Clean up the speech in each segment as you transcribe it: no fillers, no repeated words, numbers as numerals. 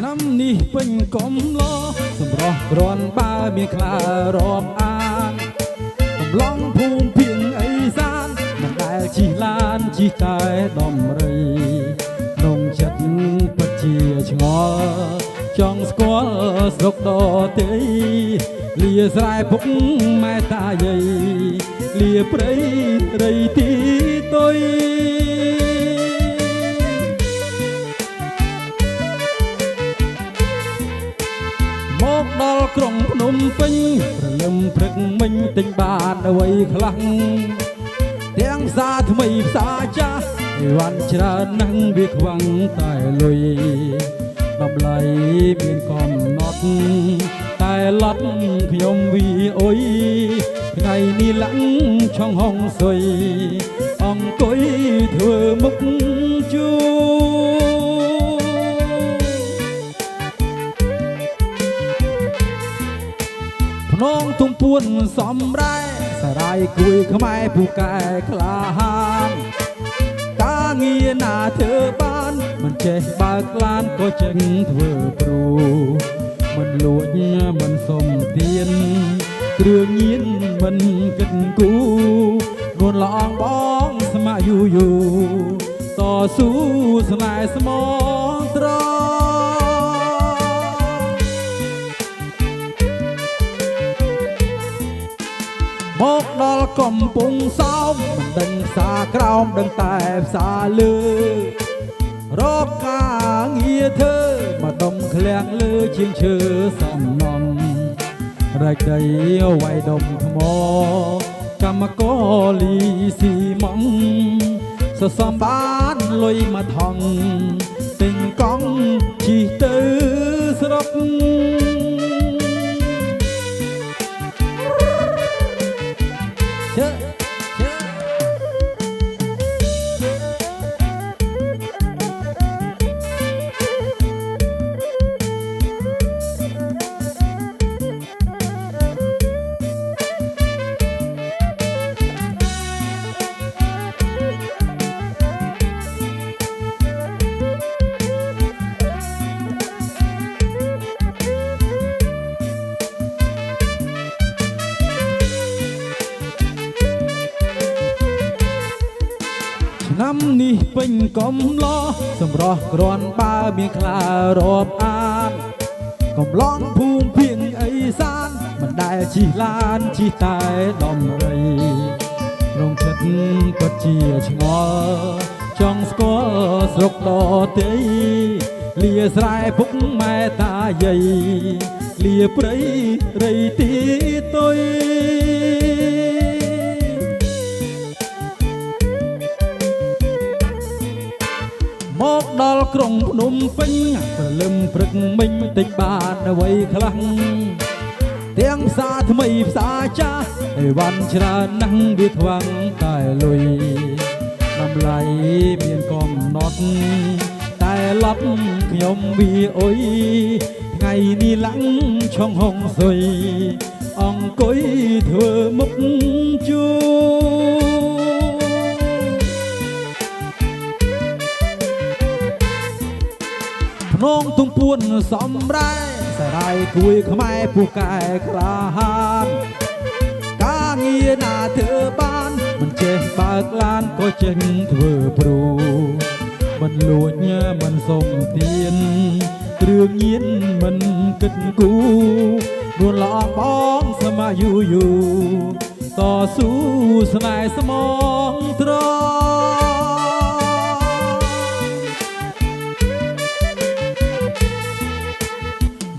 น้ำនេះពេញកំឡោសម្រស់គ្រាន់បើមានខ្លារាប់អានកំឡុងភូមិភាគអេសានមិនដែលជិះឡានជិះតែដំរីក្នុងចិត្តពិតជាឆ្ងល់ចង់ស្គាល់ស្រុកដទៃលាស្រែពុកម៉ែតាយាយលាព្រៃត្រីទីទុយមកដល់ក្រុងភ្នំពេញព្រលឹមព្រឹកមិញទិញបានអ្វីខ្លះទាំងផ្សារថ្មីផ្សារចាស់អីវ៉ាន់ច្រើនណាស់វាខ្វាំងតែលុយតម្លៃមានកំណត់តែឡត់ខ្ញុំវាអុយថ្ងៃនេះឡើងឆុងហងសុយអង្គុយធ្វើមុខជួភ្នងទំពួនសំរ៉ែសារាយគួយខ្មែរពូកែក្លាហានការងារណាធ្វើបានមិនចេះបើកឡានក៏ចេញធ្វើព្រូមិនលួចមិនសុំទៀនគ្រឿងញៀនមិនគិតគូនួនល្អងបងស្ម័គ្រយូតស៊ូស្នេហ៍ស្មោះត្រង់មកដល់កំពង់សោមមិនដឹងផ្សារក្រោមដឹងតែផ្សារលើរកការងារធ្វើមកដុំឃ្លាំងលើជាងឈើសំណងរែកដីវាយដុំថ្មកម្មករលីស៊ីម៉ងសសំបានលុយមកថងទិញកង់ជិះទៅស្រុកឆ្នាំនេះពេញកំឡោសម្រស់គ្រាន់បើមានខ្លារាប់អានកំឡុងភូមិភាគអេសានមិនដែលជិះឡានជិះតែដំរីក្នុងចិត្តពិតជាឆ្ងល់ចង់ស្គាល់ស្រុកដទៃលាស្រែពុកម៉ែតាយាយលាព្រៃត្រីទីទុយមកដល់ក្រុងភ្នំពេញព្រលឹមព្រឹកមិញទិញបានអ្វីខ្លះទាំងផ្សារថ្មីផ្សារចាស់អីវ៉ាន់ច្រើនណាស់វាខ្វាំងតែលុយតម្លៃមានកំណត់តែឡត់ខ្ញុំវាអុយថ្ងៃនេះឡើងឆុងហងសុយអង្គុយធ្វើមុខជួភ្នងទំពួនសំរ៉ែសារាយគួយខ្មែរពូកែក្លាហានការងារណាធ្វើបានមិនចេះបើកឡានក៏ចេញធ្វើព្រូមិនលួចមិនសុំទៀនគ្រឿងញៀនមិនគិតគូនួនល្អងបងស្ម័គ្រយូតស៊ូស្នេហ៍ស្មោះត្រង់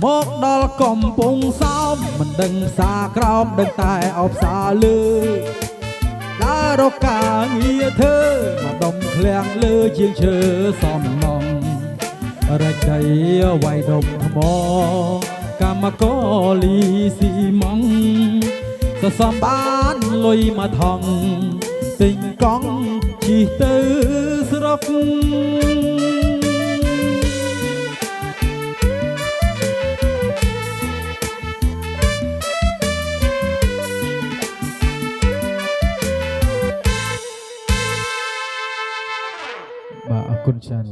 មកដល់កំពង់សោមមិនដឹងផ្សារក្រោមដឹងតែអបផ្សារលើដើររកការងារធ្វើមកដុំឃ្លាំងលើជាងឈើសំណងរែកដីវាយដុំថ្មកម្មករលីស៊ីម៉ងសសំបានលុយមកថងទិញកង់ជិះទៅស្រុកបាទអរគុណច្រើន